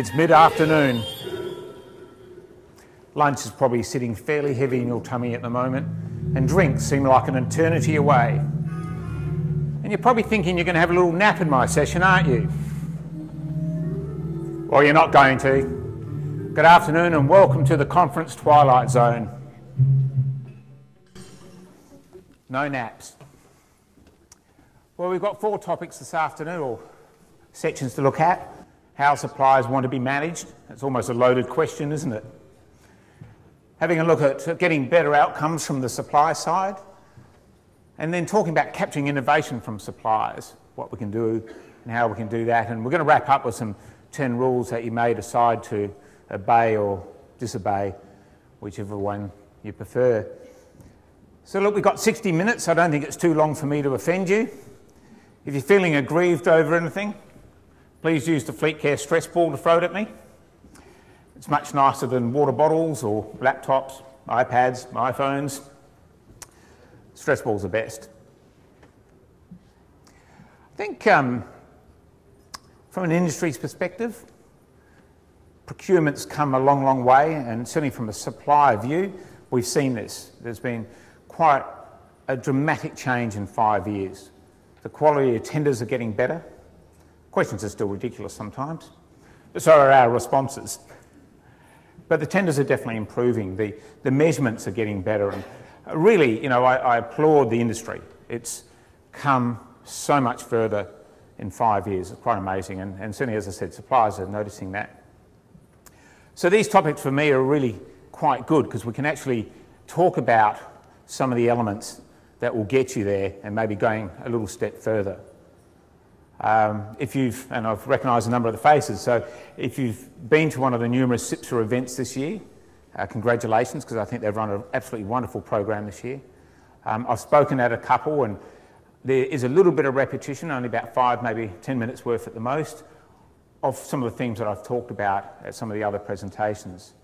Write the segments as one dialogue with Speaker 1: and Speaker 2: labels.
Speaker 1: It's mid-afternoon. Lunch is probably sitting fairly heavy in your tummy at the moment, and drinks seem like an eternity away. And you're probably thinking you're going to have a little nap in my session, aren't you? Well, you're not going to. Good afternoon and welcome to the conference Twilight Zone. No naps. Well, we've got 4 topics this afternoon, or sections to look at. How suppliers want to be managed. It's almost a loaded question, isn't it? Having a look at getting better outcomes from the supply side, and then talking about capturing innovation from suppliers, what we can do and how we can do that. And we're going to wrap up with some 10 rules that you may decide to obey or disobey, whichever one you prefer. So look, we've got 60 minutes. I don't think it's too long for me to offend you. If you're feeling aggrieved over anything, please use the Fleetcare stress ball to throw it at me. It's much nicer than water bottles or laptops, iPads, iPhones. Stress balls are best. I think from an industry's perspective, procurement's come a long, long way, and certainly from a supplier view, we've seen this. There's been quite a dramatic change in 5 years. The quality of tenders are getting better. Questions are still ridiculous sometimes, but so are our responses. But the tenders are definitely improving. The measurements are getting better. And really, you know, I applaud the industry. It's come so much further in 5 years. It's quite amazing. And certainly, as I said, suppliers are noticing that. So these topics for me are really quite good because we can actually talk about some of the elements that will get you there and maybe going a little step further. And I've recognised a number of the faces, so if you've been to one of the numerous CIPSA events this year, congratulations, because I think they've run an absolutely wonderful program this year. I've spoken at a couple, and there is a little bit of repetition, only about 5, maybe 10 minutes worth at the most, of some of the themes that I've talked about at some of the other presentations.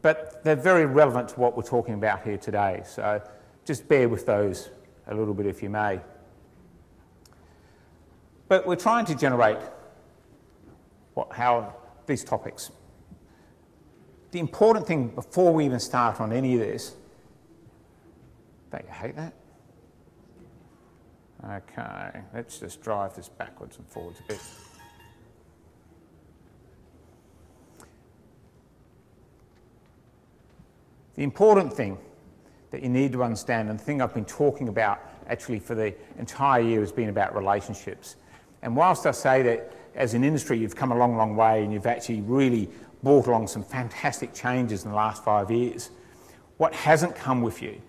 Speaker 1: But they're very relevant to what we're talking about here today, so just bear with those a little bit if you may. But we're trying to generate how these topics. The important thing before we even start on any of this, don't you hate that? Okay, let's just drive this backwards and forwards a bit. The important thing that you need to understand, and the thing I've been talking about actually for the entire year, has been about relationships. And whilst I say that as an industry you've come a long, long way and you've actually really brought along some fantastic changes in the last 5 years, what hasn't come with you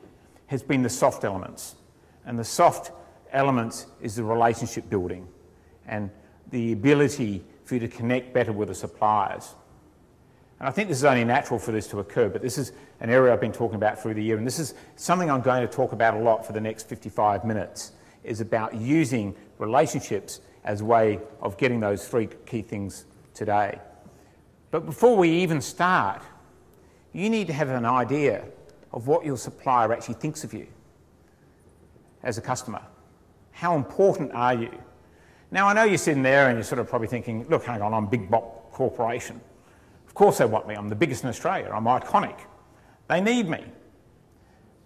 Speaker 1: has been the soft elements. And the soft elements is the relationship building and the ability for you to connect better with the suppliers. And I think this is only natural for this to occur, but this is an area I've been talking about through the year, and this is something I'm going to talk about a lot for the next 55 minutes, is about using relationships as a way of getting those 3 key things today. But before we even start, you need to have an idea of what your supplier actually thinks of you as a customer. How important are you? Now, I know you're sitting there and you're sort of probably thinking, look, hang on, I'm Big Bop Corporation. Of course they want me. I'm the biggest in Australia. I'm iconic. They need me.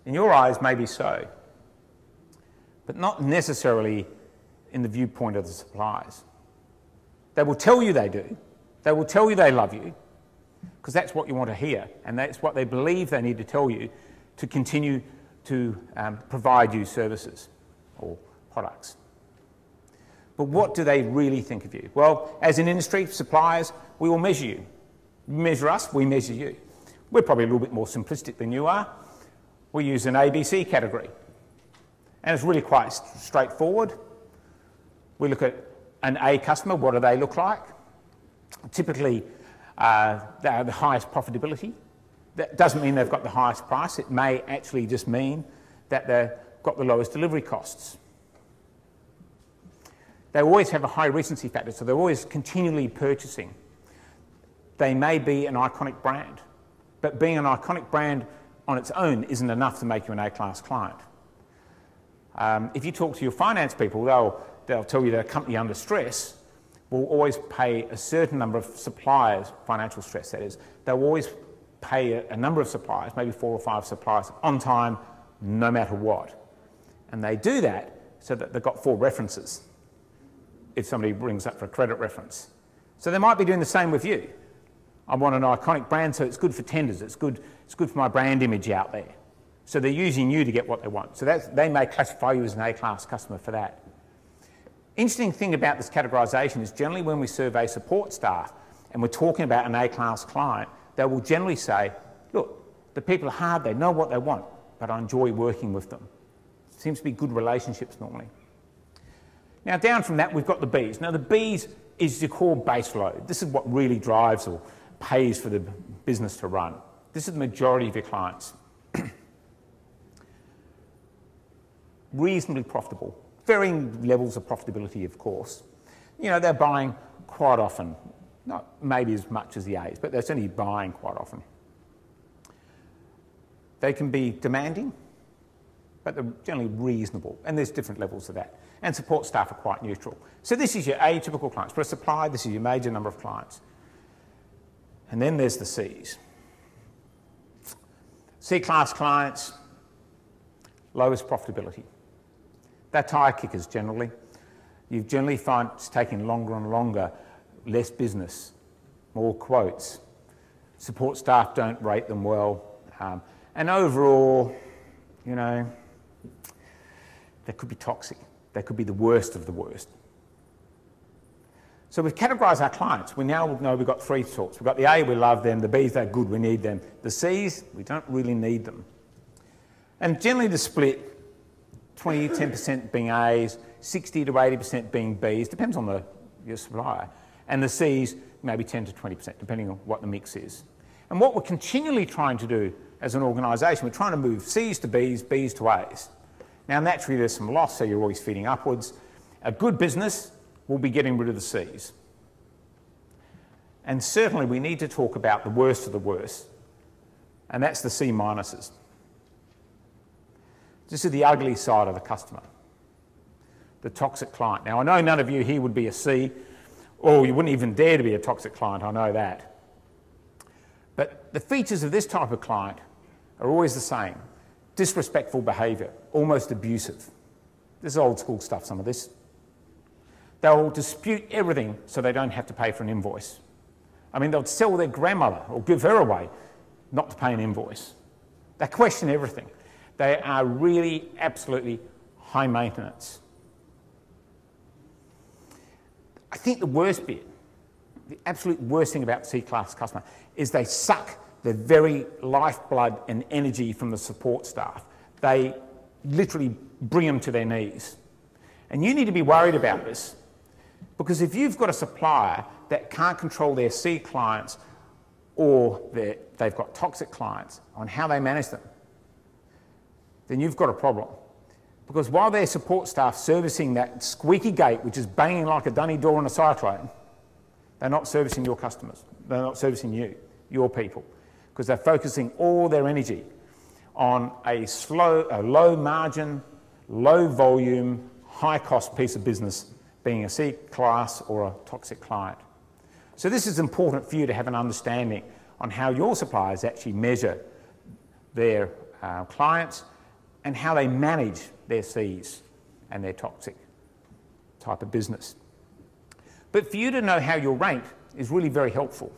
Speaker 1: In your eyes, maybe so, but not necessarily in the viewpoint of the suppliers. They will tell you they do. They will tell you they love you, because that's what you want to hear, and that's what they believe they need to tell you to continue to provide you services or products. But what do they really think of you? Well, as an industry, suppliers, we will measure you. You measure us, we measure you. We're probably a little bit more simplistic than you are. We use an ABC category, and it's really quite straightforward. We look at an A customer, what do they look like? Typically, they are the highest profitability. That doesn't mean they've got the highest price. It may actually just mean that they've got the lowest delivery costs. They always have a high recency factor, so they're always continually purchasing. They may be an iconic brand, but being an iconic brand on its own isn't enough to make you an A-class client. If you talk to your finance people, they'll tell you they're a company under stress. will always pay a certain number of suppliers, financial stress that is, they'll always pay a number of suppliers, maybe 4 or 5 suppliers, on time, no matter what. And they do that so that they've got 4 references if somebody brings up for a credit reference. So they might be doing the same with you. I want an iconic brand, so it's good for tenders, it's good for my brand image out there. So they're using you to get what they want. So they may classify you as an A-class customer for that. Interesting thing about this categorisation is generally when we survey support staff and we're talking about an A-class client, they will generally say, look, the people are hard, they know what they want, but I enjoy working with them. Seems to be good relationships normally. Now down from that we've got the Bs. Now the Bs is your core base load. This is what really drives or pays for the business to run. This is the majority of your clients. Reasonably profitable. Varying levels of profitability, of course. You know, they're buying quite often. Not maybe as much as the A's, but they're certainly buying quite often. They can be demanding, but they're generally reasonable, and there's different levels of that. And support staff are quite neutral. So this is your atypical clients. For a supplier, this is your major number of clients. And then there's the C's. C-class clients, lowest profitability. They're tire kickers generally. You generally find it's taking longer and longer, less business, more quotes. Support staff don't rate them well. And overall, you know, they could be toxic. They could be the worst of the worst. So we've categorised our clients. We now know we've got 3 sorts. We've got the A, we love them. The B's, they're good, we need them. The C's, we don't really need them. And generally the split, 10% being A's, 60 to 80% being B's, depends on your supplier. And the C's, maybe 10 to 20%, depending on what the mix is. And what we're continually trying to do as an organisation, we're trying to move C's to B's, B's to A's. Now naturally there's some loss, so you're always feeding upwards. A good business will be getting rid of the C's. And certainly we need to talk about the worst of the worst, and that's the C minuses. This is the ugly side of the customer, the toxic client. Now I know none of you here would be a C, or you wouldn't even dare to be a toxic client, I know that. But the features of this type of client are always the same. Disrespectful behaviour, almost abusive. This is old school stuff, some of this. They'll dispute everything so they don't have to pay for an invoice. I mean, they'll sell their grandmother or give her away not to pay an invoice. They question everything. They are really absolutely high maintenance. I think the worst bit, the absolute worst thing about C-class customer is they suck the very lifeblood and energy from the support staff. They literally bring them to their knees. And you need to be worried about this, because if you've got a supplier that can't control their C clients, or they've got toxic clients on how they manage them, then you've got a problem. Because while their support staff servicing that squeaky gate, which is banging like a dunny door in a cyclone, they're not servicing your customers. They're not servicing you, your people, because they're focusing all their energy on a low margin, low volume, high cost piece of business, being a C class or a toxic client. So this is important for you to have an understanding on how your suppliers actually measure their clients and how they manage their Cs and their toxic type of business. But for you to know how you're ranked is really very helpful,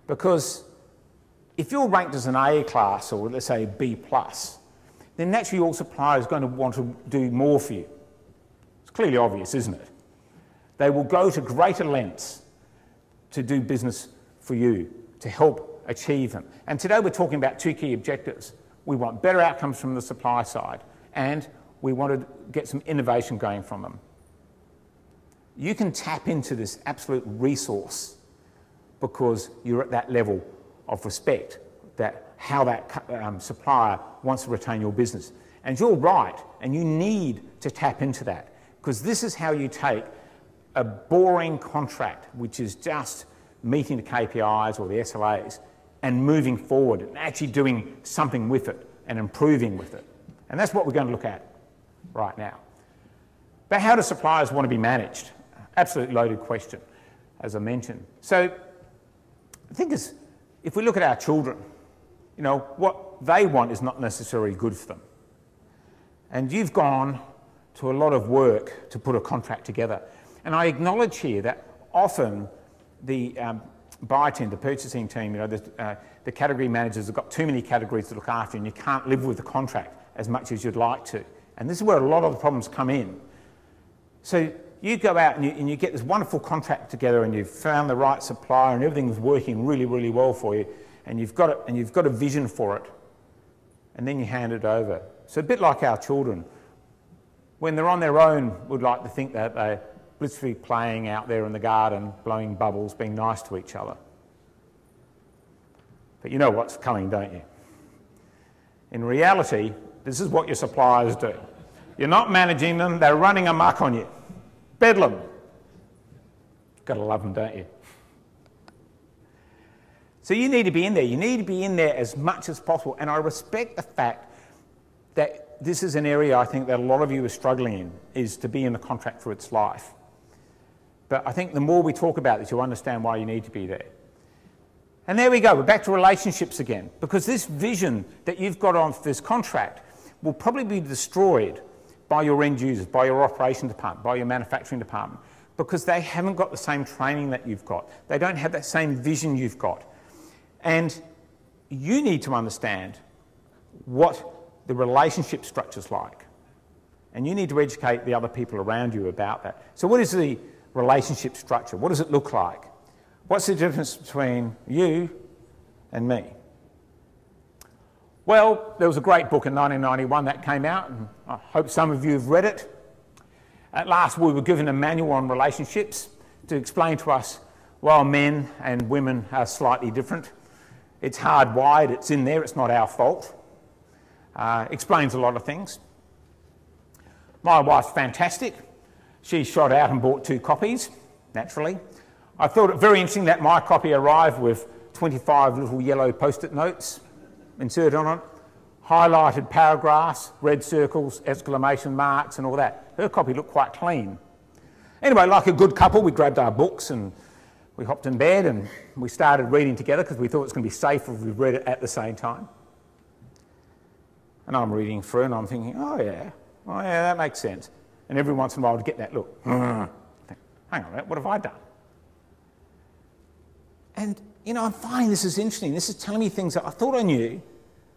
Speaker 1: because if you're ranked as an A class or let's say B+, then naturally your supplier is going to want to do more for you. It's clearly obvious, isn't it? They will go to greater lengths to do business for you, to help achieve them. And today we're talking about 2 key objectives. We want better outcomes from the supply side, and we want to get some innovation going from them. You can tap into this absolute resource because you're at that level of respect, that how that supplier wants to retain your business. And you're right, and you need to tap into that, because this is how you take a boring contract, which is just meeting the KPIs or the SLAs, and moving forward and actually doing something with it and improving with it. And that's what we're going to look at right now. But how do suppliers want to be managed? Absolute loaded question, as I mentioned. So the thing is, if we look at our children, you know, what they want is not necessarily good for them. And you've gone to a lot of work to put a contract together. And I acknowledge here that often the buy team, the purchasing team, you know, the category managers have got too many categories to look after, and you can't live with the contract as much as you'd like to. And this is where a lot of the problems come in. So you go out and you get this wonderful contract together, and you've found the right supplier, and everything's working really, really well for you, and you've got it, and you've got a vision for it, and then you hand it over. So a bit like our children, when they're on their own, would like to think that they're blissfully playing out there in the garden, blowing bubbles, being nice to each other. But you know what's coming, don't you? In reality, this is what your suppliers do. You're not managing them, they're running amok on you. Bedlam. Gotta love them, don't you? So you need to be in there. You need to be in there as much as possible. And I respect the fact that this is an area I think that a lot of you are struggling in, is to be in the contract for its life. But I think the more we talk about this, you'll understand why you need to be there. And there we go, we're back to relationships again, because this vision that you've got on this contract will probably be destroyed by your end users, by your operation department, by your manufacturing department, because they haven't got the same training that you've got. They don't have that same vision you've got. And you need to understand what the relationship structure's like. And you need to educate the other people around you about that. So what is the relationship structure? What does it look like? What's the difference between you and me? Well, there was a great book in 1991 that came out, and I hope some of you have read it. At last, we were given a manual on relationships to explain to us, well, men and women are slightly different. It's hardwired, it's in there, it's not our fault. Explains a lot of things. My wife's fantastic. She shot out and bought 2 copies, naturally. I thought it very interesting that my copy arrived with 25 little yellow post-it notes inserted on it, highlighted paragraphs, red circles, exclamation marks and all that. Her copy looked quite clean. Anyway, like a good couple, we grabbed our books and we hopped in bed and we started reading together because we thought it was going to be safer if we read it at the same time. And I'm reading through and I'm thinking, oh yeah, that makes sense. And every once in a while I'd get that look. I think, hang on a minute, what have I done? And, you know, I'm finding this is interesting. This is telling me things that I thought I knew,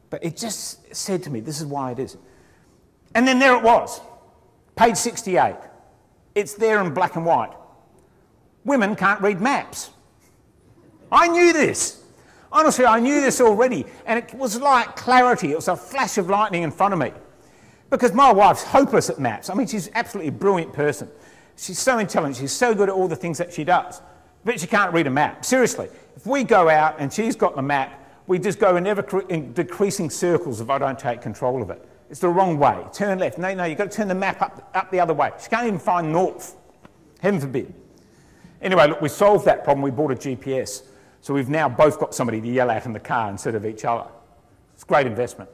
Speaker 1: but it just said to me, this is why it is. And then there it was, page 68. It's there in black and white. Women can't read maps. I knew this. Honestly, I knew this already, and it was like clarity. It was a flash of lightning in front of me. Because my wife's hopeless at maps. I mean, she's absolutely a brilliant person. She's so intelligent. She's so good at all the things that she does. But she can't read a map. Seriously, if we go out and she's got the map, we just go in decreasing circles if I don't take control of it. It's the wrong way. Turn left. No, you've got to turn the map up the other way. She can't even find north. Heaven forbid. Anyway, look, we solved that problem. We bought a GPS. So we've now both got somebody to yell at in the car instead of each other. It's a great investment.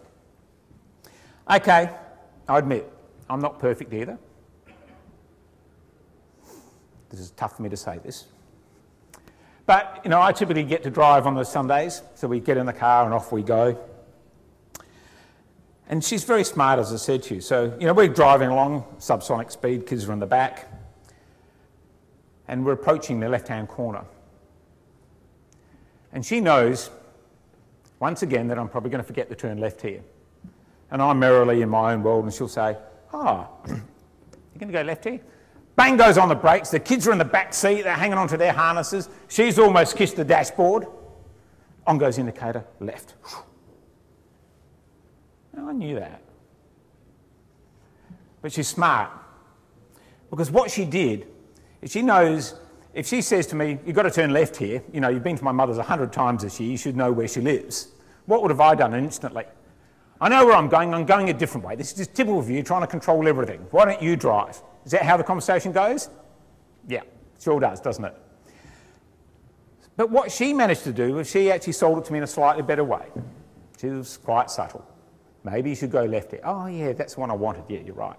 Speaker 1: Okay, I admit, I'm not perfect either. This is tough for me to say this. But, you know, I typically get to drive on those Sundays, so we get in the car and off we go. And she's very smart, as I said to you. So, you know, we're driving along, subsonic speed, kids are in the back, and we're approaching the left-hand corner. And she knows, once again, that I'm probably going to forget to turn left here. And I'm merrily in my own world, and she'll say, you're going to go left here? Bang goes on the brakes, the kids are in the back seat, they're hanging onto their harnesses, she's almost kissed the dashboard. On goes indicator, left. Now, I knew that. But she's smart. Because what she did is she knows, if she says to me, you've got to turn left here, you know, you've been to my mother's 100 times this year, you should know where she lives. What would have I done instantly? I know where I'm going a different way. This is just typical of you trying to control everything. Why don't you drive? Is that how the conversation goes? Yeah, sure does, doesn't it? But what she managed to do was she actually sold it to me in a slightly better way. She was quite subtle. Maybe you should go left here. Oh yeah, that's the one I wanted. Yeah, you're right.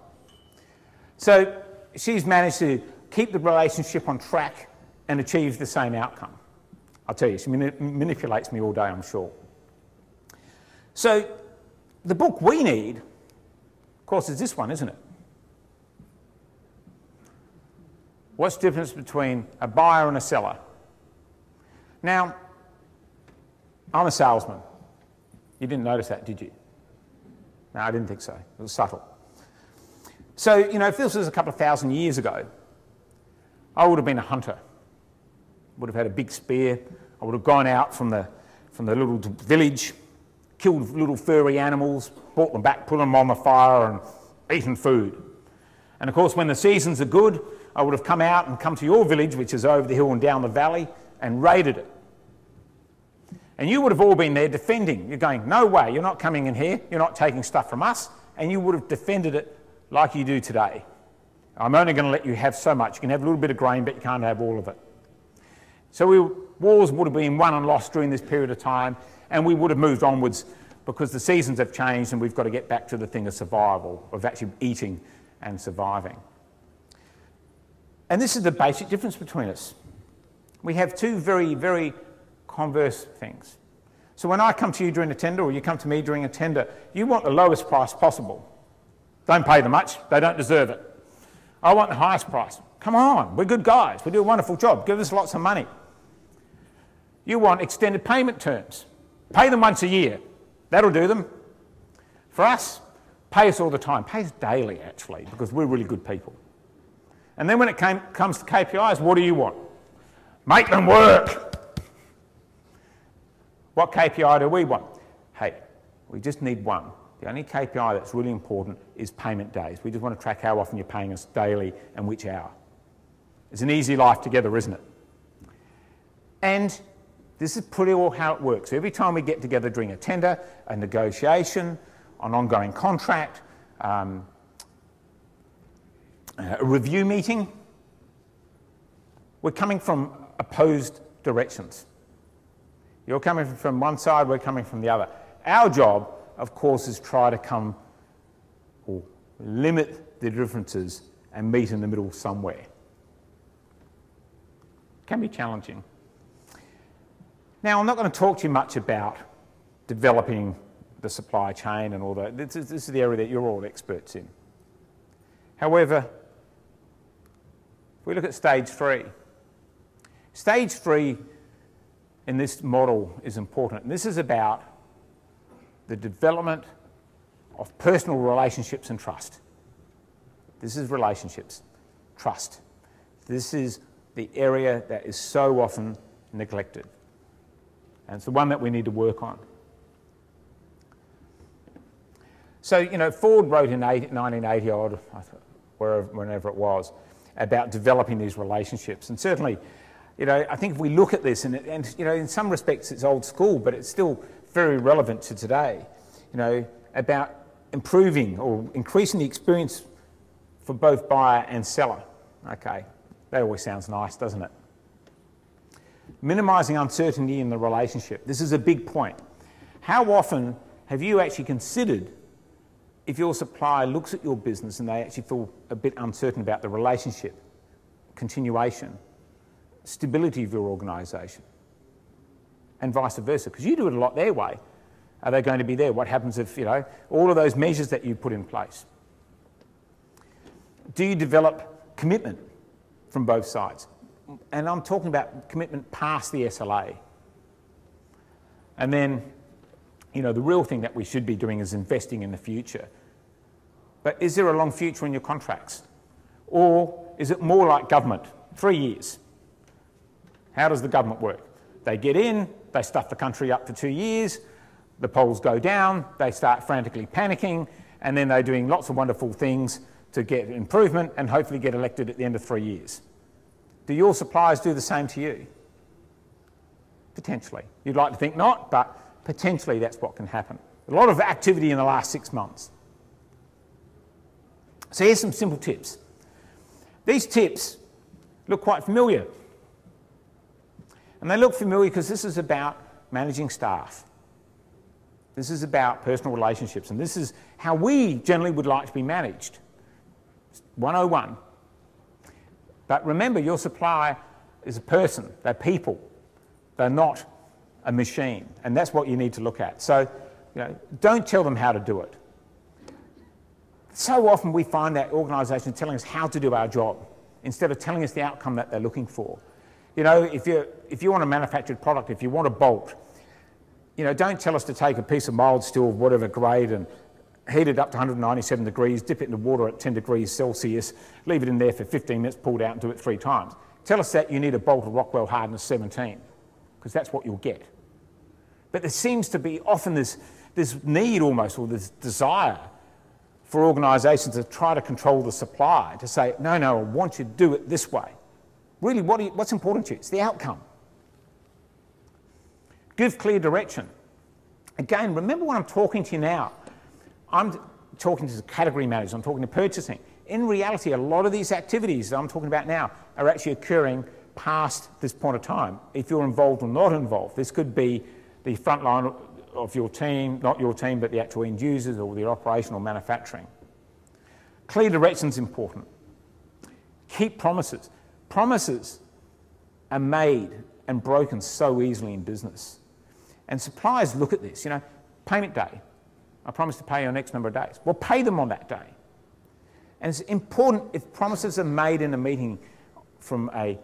Speaker 1: So she's managed to keep the relationship on track and achieve the same outcome. I'll tell you, she manipulates me all day, I'm sure. So the book we need, of course, is this one, isn't it? What's the difference between a buyer and a seller? Now, I'm a salesman. You didn't notice that, did you? No, I didn't think so. It was subtle. So, you know, if this was a couple of thousand years ago, I would have been a hunter. Would have had a big spear. I would have gone out from the little village, killed little furry animals, brought them back, put them on the fire and eaten food. And of course, when the seasons are good, I would have come out and come to your village, which is over the hill and down the valley, and raided it. And you would have all been there defending. You're going, no way, you're not coming in here, you're not taking stuff from us, and you would have defended it like you do today. I'm only going to let you have so much. You can have a little bit of grain, but you can't have all of it. So wars would have been won and lost during this period of time, and we would have moved onwards because the seasons have changed and we've got to get back to the thing of survival, of actually eating and surviving. And this is the basic difference between us. We have two very, very converse things. So when I come to you during a tender, or you come to me during a tender, you want the lowest price possible. Don't pay them much, they don't deserve it. I want the highest price. Come on, we're good guys, we do a wonderful job, give us lots of money. You want extended payment terms. Pay them once a year, that'll do them. For us, pay us all the time, pay us daily actually, because we're really good people. And then when it comes to KPIs, what do you want? Make them work. What KPI do we want? Hey, we just need one. The only KPI that's really important is payment days. We just want to track how often you're paying us daily and which hour. It's an easy life together, isn't it? And this is pretty well how it works. Every time we get together during a tender, a negotiation, an ongoing contract, a review meeting, we're coming from opposed directions. You're coming from one side, we're coming from the other. Our job, of course, is try to come or limit the differences and meet in the middle somewhere. It can be challenging. Now, I'm not going to talk to you much about developing the supply chain and all that. This is the area that you're all experts in. However, if we look at stage 3, stage 3 in this model is important. And this is about the development of personal relationships and trust. This is relationships, trust. This is the area that is so often neglected. And it's the one that we need to work on. So, you know, Ford wrote in 1980 odd, whenever it was, about developing these relationships. And certainly, you know, I think if we look at this, and you know, in some respects it's old school, but it's still very relevant to today, you know, about improving or increasing the experience for both buyer and seller. Okay, that always sounds nice, doesn't it? Minimising uncertainty in the relationship. This is a big point. How often have you actually considered if your supplier looks at your business and they actually feel a bit uncertain about the relationship, continuation, stability of your organisation, and vice versa, because you do it a lot their way. Are they going to be there? What happens if, you know, all of those measures that you put in place? Do you develop commitment from both sides? And I'm talking about commitment past the SLA. And then, you know, the real thing that we should be doing is investing in the future. But is there a long future in your contracts? Or is it more like government, 3 years? How does the government work? They get in, they stuff the country up for 2 years, the polls go down, they start frantically panicking, and then they're doing lots of wonderful things to get improvement and hopefully get elected at the end of 3 years. Do your suppliers do the same to you? Potentially. You'd like to think not, but potentially that's what can happen. A lot of activity in the last 6 months. So here's some simple tips. These tips look quite familiar. And they look familiar because this is about managing staff. This is about personal relationships, and this is how we generally would like to be managed. 101. But remember, your supplier is a person, they're people, they're not a machine, and that's what you need to look at. So, don't tell them how to do it. So often we find that organisations telling us how to do our job instead of telling us the outcome that they're looking for. If you want a manufactured product, if you want a bolt, don't tell us to take a piece of mild steel of whatever grade and heat it up to 197 degrees, dip it in the water at 10 degrees Celsius, leave it in there for 15 minutes, pull it out and do it 3 times. Tell us that you need a bolt of Rockwell hardness 17, because that's what you'll get. But there seems to be often this need almost, or this desire for organisations to try to control the supply, to say, no, I want you to do it this way. Really, what's important to you? It's the outcome. Give clear direction. Again, remember when I'm talking to you now, I'm talking to the category managers, I'm talking to purchasing. In reality, a lot of these activities that I'm talking about now are actually occurring past this point of time. If you're involved or not involved, this could be the front line of your team, not your team, but the actual end users or the operational manufacturing. Clear direction is important. Keep promises. Promises are made and broken so easily in business. And suppliers look at this, payment day. I promise to pay you on X number of days. Well, pay them on that day. And it's important, if promises are made in a meeting from a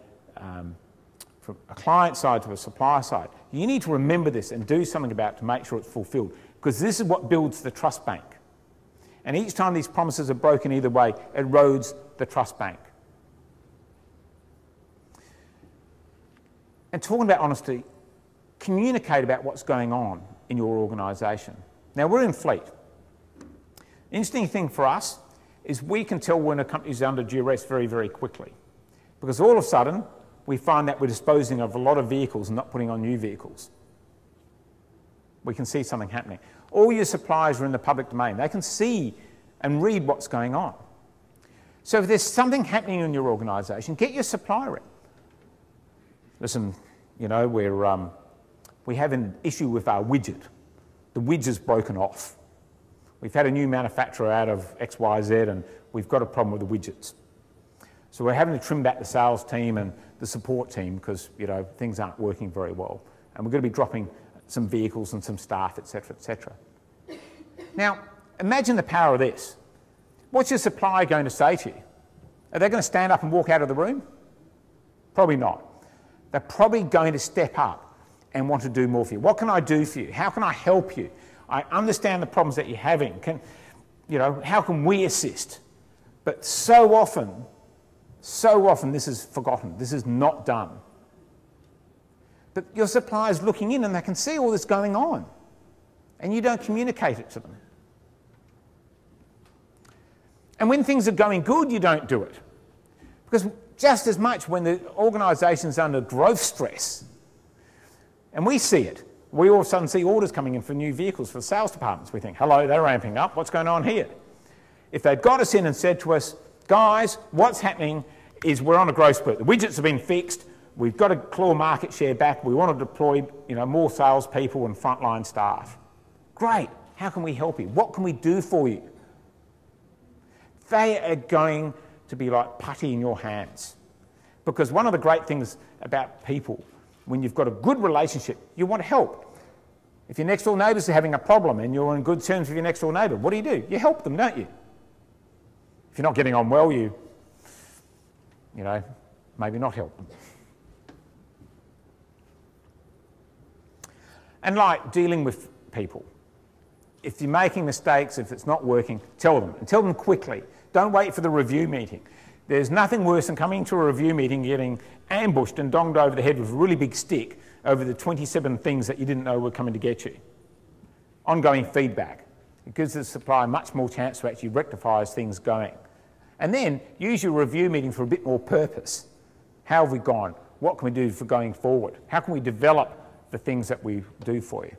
Speaker 1: client side to a supplier side, you need to remember this and do something about it to make sure it's fulfilled, because this is what builds the trust bank. And each time these promises are broken either way, it erodes the trust bank. And talking about honesty, communicate about what's going on in your organisation. Now, we're in Fleet. Interesting thing for us is we can tell when a company is under duress very, very quickly, because all of a sudden we find that we're disposing of a lot of vehicles and not putting on new vehicles. We can see something happening. All your suppliers are in the public domain. They can see and read what's going on. So if there's something happening in your organisation, get your supplier in. Listen, we have an issue with our widget. The widget's broken off. We've had a new manufacturer out of XYZ and we've got a problem with the widgets. So we're having to trim back the sales team and the support team because, things aren't working very well. And we're going to be dropping some vehicles and some staff, etc., etc. Now, imagine the power of this. What's your supplier going to say to you? Are they going to stand up and walk out of the room? Probably not. They're probably going to step up and want to do more for you. What can I do for you? How can I help you? I understand the problems that you're having. How can we assist? But so often this is forgotten. This is not done. But your supplier's looking in and they can see all this going on. And you don't communicate it to them. And when things are going good, you don't do it. Because just as much when the organisation's under growth stress, and we see it, we all of a sudden see orders coming in for new vehicles for the sales departments. We think, hello, they're ramping up, what's going on here? If they'd got us in and said to us, guys, what's happening is we're on a growth spurt. The widgets have been fixed, we've got to claw market share back, we want to deploy more salespeople and frontline staff. Great, how can we help you? What can we do for you? They are going to be like putty in your hands. Because one of the great things about people, when you've got a good relationship, you want to help. If your next door neighbours are having a problem and you're on good terms with your next door neighbour, what do? You help them, don't you? If you're not getting on well, you maybe not help them. And like dealing with people, if you're making mistakes, if it's not working, tell them, and tell them quickly. Don't wait for the review meeting. There's nothing worse than coming to a review meeting, getting ambushed and donged over the head with a really big stick over the 27 things that you didn't know were coming to get you. Ongoing feedback. It gives the supplier much more chance to actually rectify as things going. And then use your review meeting for a bit more purpose. How have we gone? What can we do for going forward? How can we develop the things that we do for you?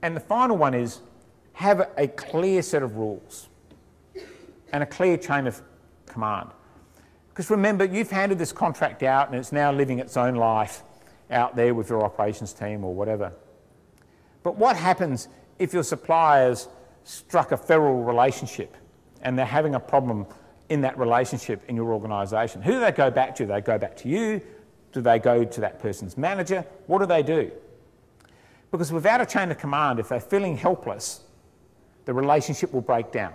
Speaker 1: And the final one is have a clear set of rules and a clear chain of command. Because remember, you've handed this contract out and it's now living its own life out there with your operations team or whatever. But what happens if your suppliers struck a feral relationship and they're having a problem in that relationship in your organisation. Who do they go back to? Do they go back to you? Do they go to that person's manager? What do they do? Because without a chain of command, if they're feeling helpless, the relationship will break down.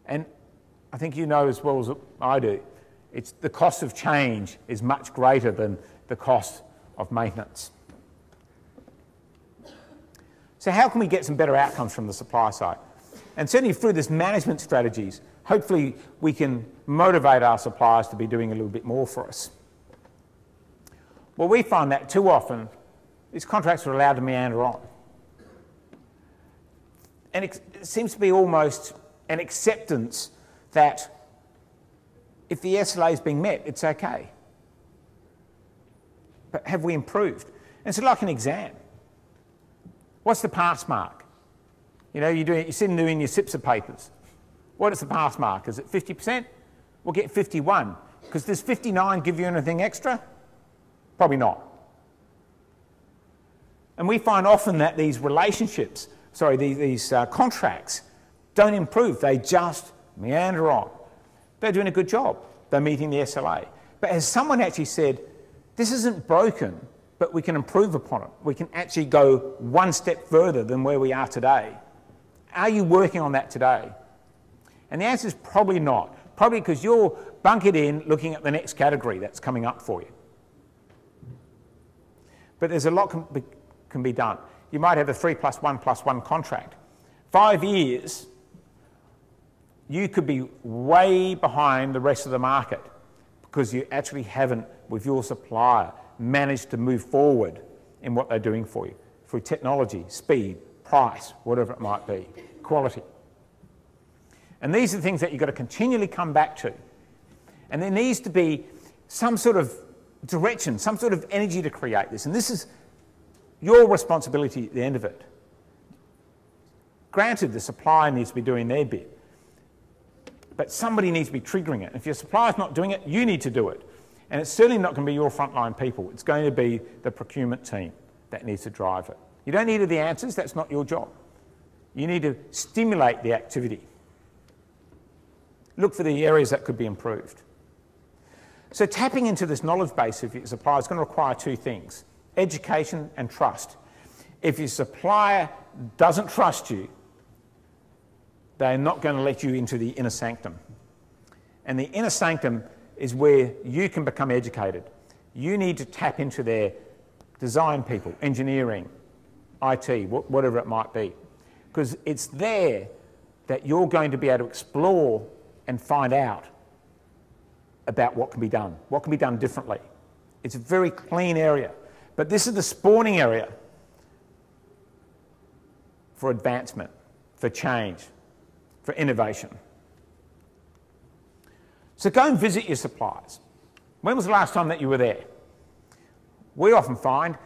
Speaker 1: And I think you know as well as I do, it's the cost of change is much greater than the cost of maintenance. So how can we get some better outcomes from the supply side? And certainly through this management strategies, hopefully we can motivate our suppliers to be doing a little bit more for us. Well, we find that too often these contracts are allowed to meander on. And it seems to be almost an acceptance that if the SLA is being met, it's okay. But have we improved? And it's like an exam. What's the pass mark? You know, you're sitting doing your CIPSA papers. What is the pass mark? Is it 50%? We'll get 51. Because does 59 give you anything extra? Probably not. And we find often that these relationships, these contracts don't improve. They just meander on. They're doing a good job. They're meeting the SLA. But as someone actually said, this isn't broken, but we can improve upon it. We can actually go one step further than where we are today. Are you working on that today? And the answer is probably not. Probably because you're bunkered in looking at the next category that's coming up for you. But there's a lot can be done. You might have a 3+1+1 contract. 5 years, you could be way behind the rest of the market because you actually haven't, with your supplier, managed to move forward in what they're doing for you through technology, speed, price, whatever it might be, quality. And these are the things that you've got to continually come back to. And there needs to be some sort of direction, some sort of energy to create this. And this is your responsibility at the end of it. Granted, the supplier needs to be doing their bit, but somebody needs to be triggering it. If your supplier's not doing it, you need to do it. And it's certainly not going to be your frontline people. It's going to be the procurement team that needs to drive it. You don't need the answers. That's not your job. You need to stimulate the activity. Look for the areas that could be improved. So tapping into this knowledge base of your supplier is going to require two things: education and trust. If your supplier doesn't trust you, they're not going to let you into the inner sanctum. And the inner sanctum is where you can become educated. You need to tap into their design people, engineering, IT, whatever it might be. Because it's there that you're going to be able to explore and find out about what can be done differently. It's a very clean area. But this is the spawning area for advancement, for change, for innovation. So go and visit your suppliers. When was the last time that you were there? We often find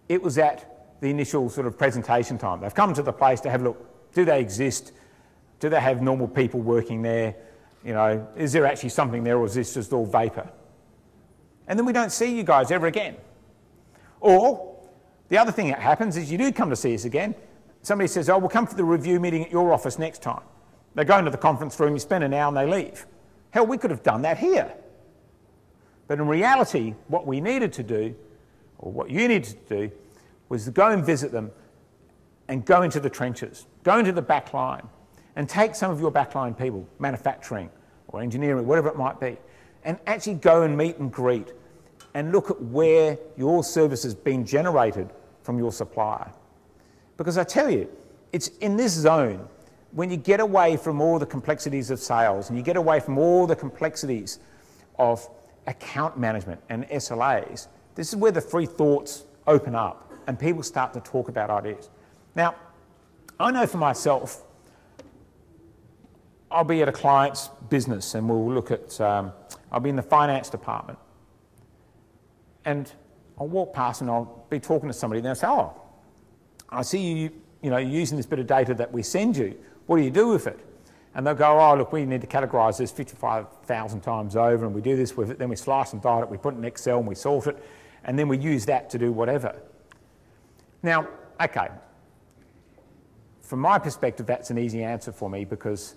Speaker 1: it was at the initial sort of presentation time. They've come to the place to have a look. Do they exist? Do they have normal people working there? You know, is there actually something there, or is this just all vapour? And then we don't see you guys ever again. Or the other thing that happens is you do come to see us again. Somebody says, oh, we'll come for the review meeting at your office next time. They go into the conference room, you spend an hour and they leave. Hell, we could have done that here. But in reality, what we needed to do, or what you needed to do, was to go and visit them and go into the trenches, go into the back line, and take some of your backline people, manufacturing or engineering, whatever it might be, and actually go and meet and greet and look at where your service is being generated from your supplier. Because I tell you, it's in this zone, when you get away from all the complexities of sales and you get away from all the complexities of account management and SLAs, this is where the free thoughts open up and people start to talk about ideas. Now, I know for myself, I'll be at a client's business and we'll look at, I'll be in the finance department and I'll walk past and I'll be talking to somebody and they'll say, oh, I see you're using this bit of data that we send you. What do you do with it? And they'll go, oh, look, we need to categorise this 55,000 times over and we do this with it, then we slice and dice it, we put it in Excel and we sort it, and then we use that to do whatever. Now, okay, from my perspective, that's an easy answer for me because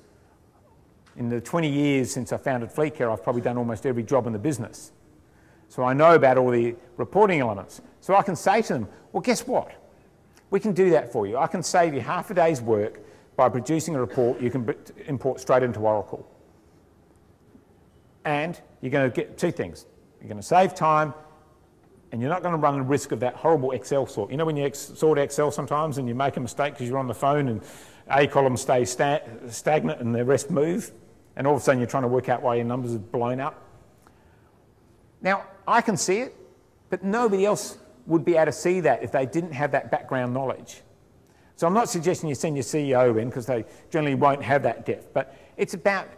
Speaker 1: In the 20 years since I founded Fleetcare, I've probably done almost every job in the business. So I know about all the reporting elements. So I can say to them, well, guess what? We can do that for you. I can save you half a day's work by producing a report you can import straight into Oracle. And you're going to get two things. You're going to save time, and you're not going to run the risk of that horrible Excel sort. You know when you sort Excel sometimes and you make a mistake because you're on the phone and A column stays stagnant and the rest move, and all of a sudden you're trying to work out why your numbers are blown up. Now, I can see it, but nobody else would be able to see that if they didn't have that background knowledge. So I'm not suggesting you send your CEO in because they generally won't have that depth, but it's about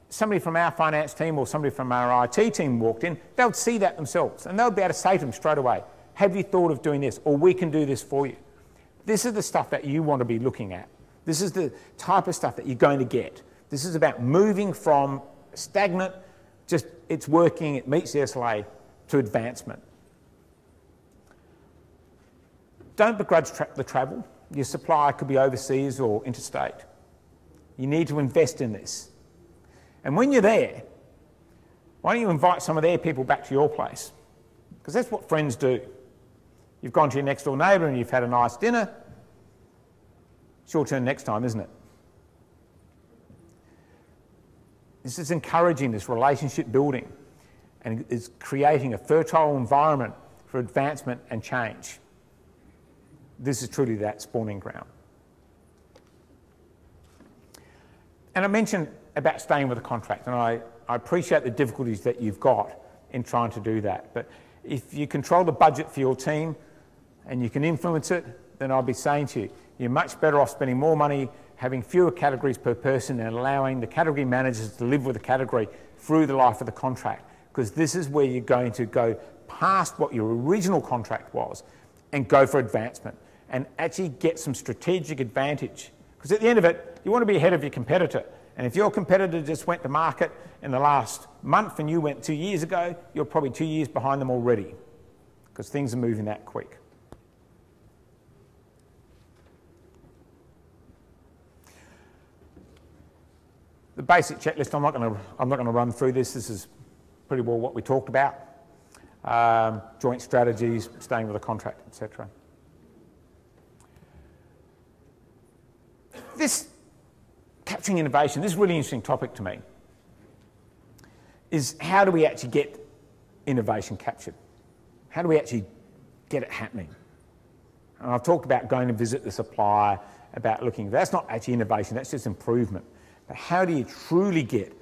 Speaker 1: somebody from our finance team or somebody from our IT team walked in, they'll see that themselves and they'll be able to say to them straight away, have you thought of doing this? Or we can do this for you. This is the stuff that you want to be looking at. This is the type of stuff that you're going to get. This is about moving from stagnant, just it's working, it meets the SLA, to advancement. Don't begrudge the travel. Your supplier could be overseas or interstate. You need to invest in this. And when you're there, why don't you invite some of their people back to your place? Because that's what friends do. You've gone to your next door neighbour and you've had a nice dinner. It's your turn next time, isn't it? This is encouraging this relationship building and it's creating a fertile environment for advancement and change. This is truly that spawning ground. And I mentioned about staying with a contract, and I appreciate the difficulties that you've got in trying to do that. But if you control the budget for your team and you can influence it, then I'll be saying to you, you're much better off spending more money having fewer categories per person and allowing the category managers to live with the category through the life of the contract, because this is where you're going to go past what your original contract was and go for advancement and actually get some strategic advantage. Because at the end of it, you want to be ahead of your competitor. And if your competitor just went to market in the last month and you went 2 years ago, you're probably 2 years behind them already, because things are moving that quick. The basic checklist, I'm not going to run through this. This is pretty well what we talked about. Joint strategies, staying with a contract, etc. This capturing innovation, this is a really interesting topic to me, is how do we actually get innovation captured? How do we actually get it happening? And I've talked about going to visit the supplier, about looking, that's not actually innovation, that's just improvement. But how do you truly get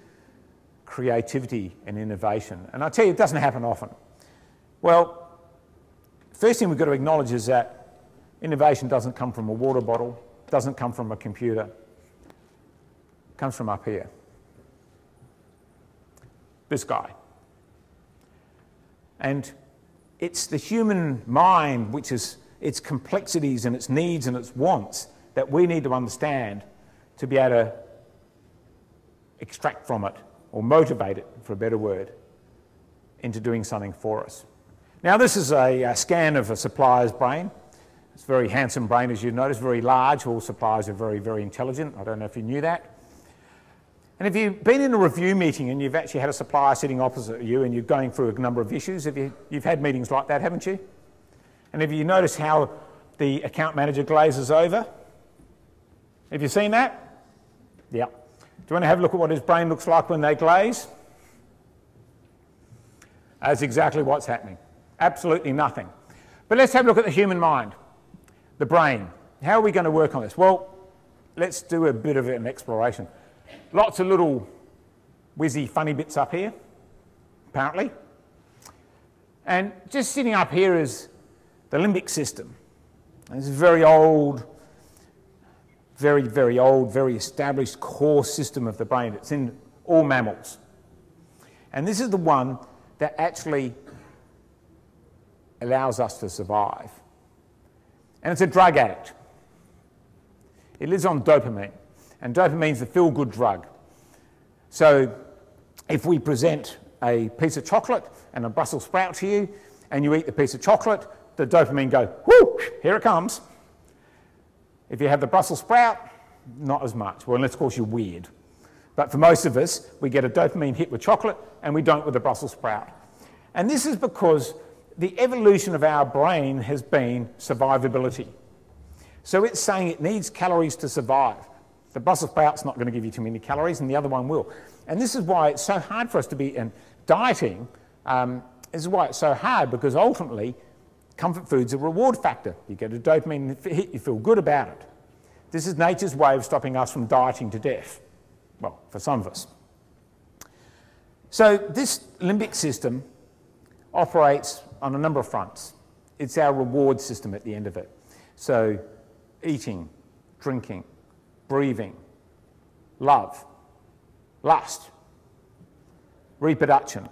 Speaker 1: creativity and innovation? And I tell you, it doesn't happen often. Well, first thing we've got to acknowledge is that innovation doesn't come from a water bottle, doesn't come from a computer, it comes from up here. This guy. And it's the human mind, which is its complexities and its needs and its wants, that we need to understand to be able to extract from it, or motivate it, for a better word, into doing something for us. Now this is a scan of a supplier's brain. It's a very handsome brain, as you notice, very large. All suppliers are very, very intelligent. I don't know if you knew that. And if you've been in a review meeting and you've actually had a supplier sitting opposite you and you're going through a number of issues, you've had meetings like that, haven't you? And have you noticed how the account manager glazes over? Have you seen that? Yeah. Do you want to have a look at what his brain looks like when they glaze? That's exactly what's happening. Absolutely nothing. But let's have a look at the human mind, the brain. How are we going to work on this? Well, let's do a bit of an exploration. Lots of little whizzy funny bits up here, apparently. And just sitting up here is the limbic system. This is very old, very, very old, very established core system of the brain. It's in all mammals. And this is the one that actually allows us to survive. And it's a drug addict. It lives on dopamine. And dopamine is the feel-good drug. So if we present a piece of chocolate and a Brussels sprout to you, and you eat the piece of chocolate, the dopamine goes, whoo, here it comes. If you have the Brussels sprout, not as much. Well, unless, of course, you're weird. But for most of us, we get a dopamine hit with chocolate and we don't with the Brussels sprout. And this is because the evolution of our brain has been survivability. So it's saying it needs calories to survive. The Brussels sprout's not going to give you too many calories and the other one will. And this is why it's so hard for us to be in dieting. This is why it's so hard, because ultimately comfort food's a reward factor. You get a dopamine hit, you feel good about it. This is nature's way of stopping us from dieting to death. Well, for some of us. So this limbic system operates on a number of fronts. It's our reward system at the end of it. So eating, drinking, breathing, love, lust, reproduction,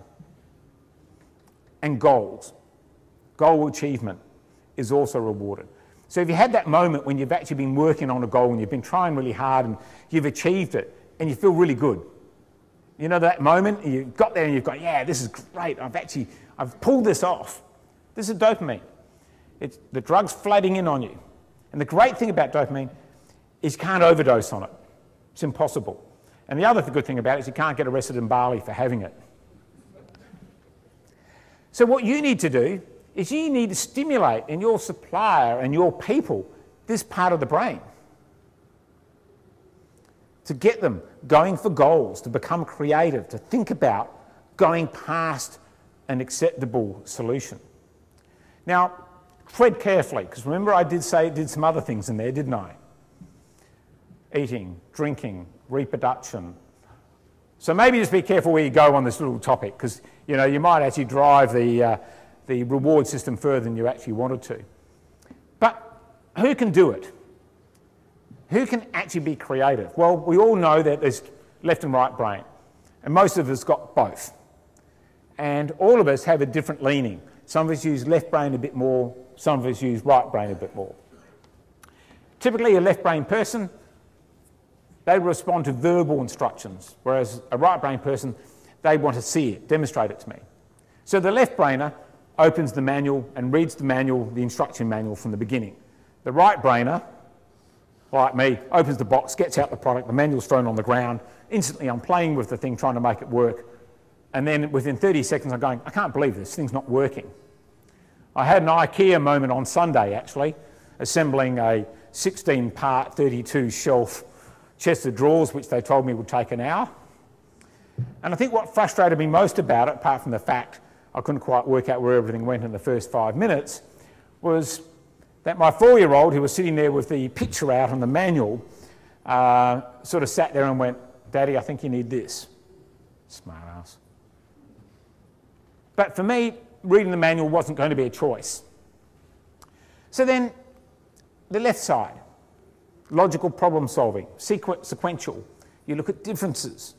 Speaker 1: and goals. Goal achievement is also rewarded. So if you had that moment when you've actually been working on a goal and you've been trying really hard and you've achieved it and you feel really good. You know that moment, you got there and you've got, yeah, this is great, I've pulled this off. This is dopamine. It's the drug's flooding in on you. And the great thing about dopamine is you can't overdose on it. It's impossible. And the other good thing about it is you can't get arrested in Bali for having it. So what you need to do is you need to stimulate in your supplier and your people this part of the brain to get them going for goals, to become creative, to think about going past an acceptable solution. Now, tread carefully, because remember I did say it did some other things in there, didn't I? Eating, drinking, reproduction. So maybe just be careful where you go on this little topic, because you might actually drive the reward system further than you actually wanted to. But who can do it? Who can actually be creative? Well, we all know that there's left and right brain, and most of us got both. And all of us have a different leaning. Some of us use left brain a bit more, some of us use right brain a bit more. Typically a left brain person, they respond to verbal instructions, whereas a right brain person, they want to see it, demonstrate it to me. So the left brainer opens the manual and reads the manual, the instruction manual from the beginning. The right brainer, like me, opens the box, gets out the product, the manual's thrown on the ground. Instantly I'm playing with the thing, trying to make it work. And then within 30 seconds I'm going, I can't believe this thing's not working. I had an IKEA moment on Sunday actually, assembling a 16-part 32 shelf chest of drawers, which they told me would take an hour. And I think what frustrated me most about it, apart from the fact I couldn't quite work out where everything went in the first 5 minutes, was that my 4-year-old, who was sitting there with the picture out on the manual, sort of sat there and went, Daddy, I think you need this. Smart ass. But for me, reading the manual wasn't going to be a choice. So then, the left side, logical problem solving, sequential. You look at differences,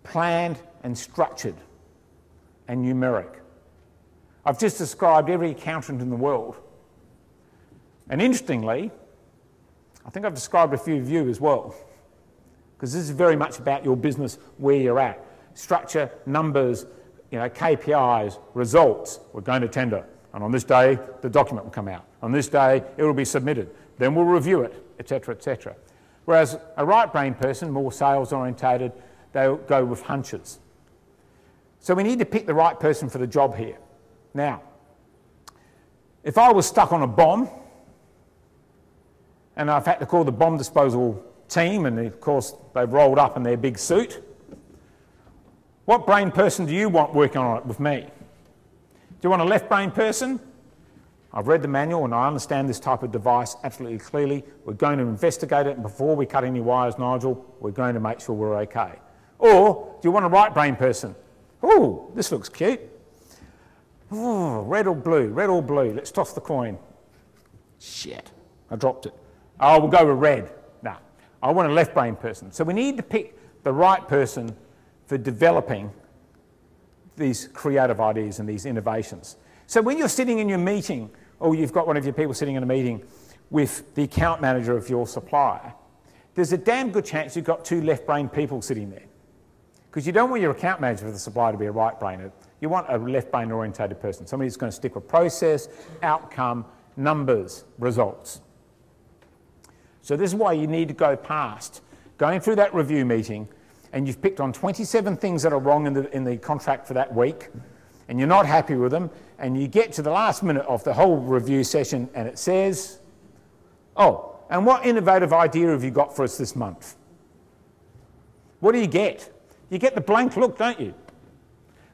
Speaker 1: planned and structured, and numeric. I've just described every accountant in the world. And interestingly, I think I've described a few of you as well, because this is very much about your business, where you're at. Structure, numbers, KPIs, results. We're going to tender, and on this day, the document will come out. On this day, it will be submitted. Then we'll review it, etc., etc. Whereas a right brain person, more sales orientated, they'll go with hunches. So we need to pick the right person for the job here. Now, if I was stuck on a bomb, and I've had to call the bomb disposal team, and of course they've rolled up in their big suit, what brain person do you want working on it with me? Do you want a left brain person? I've read the manual and I understand this type of device absolutely clearly. We're going to investigate it, and before we cut any wires, Nigel, we're going to make sure we're okay. Or do you want a right brain person? Ooh, this looks cute. Ooh, red or blue? Red or blue? Let's toss the coin. Shit, I dropped it. Oh, we'll go with red. No, I want a left brain person. So we need to pick the right person for developing these creative ideas and these innovations. So when you're sitting in your meeting, or you've got one of your people sitting in a meeting with the account manager of your supplier, there's a damn good chance you've got 2 left brain people sitting there. Because you don't want your account manager for the supplier to be a right brainer. You want a left brain orientated person, somebody who's going to stick with process, outcome, numbers, results. So this is why you need to go past going through that review meeting and you've picked on 27 things that are wrong in the contract for that week, and you're not happy with them, and you get to the last minute of the whole review session and it says, oh, and what innovative idea have you got for us this month? What do you get? You get the blank look, don't you?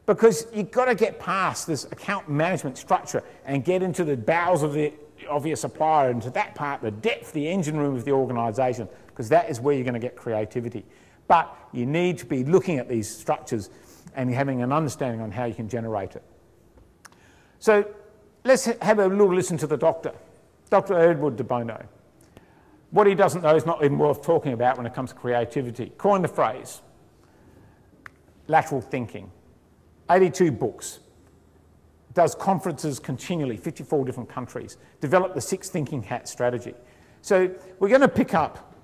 Speaker 1: Because you've got to get past this account management structure and get into the bowels of your supplier, into that part, the depth, the engine room of the organisation, because that is where you're going to get creativity. But you need to be looking at these structures and having an understanding on how you can generate it. So let's have a little listen to the doctor, Dr. Edward de Bono. What he doesn't know is not even worth talking about when it comes to creativity. Coined the phrase, lateral thinking. 82 books. Does conferences continually, 54 different countries. Developed the 6 thinking hat strategy. So we're going to pick up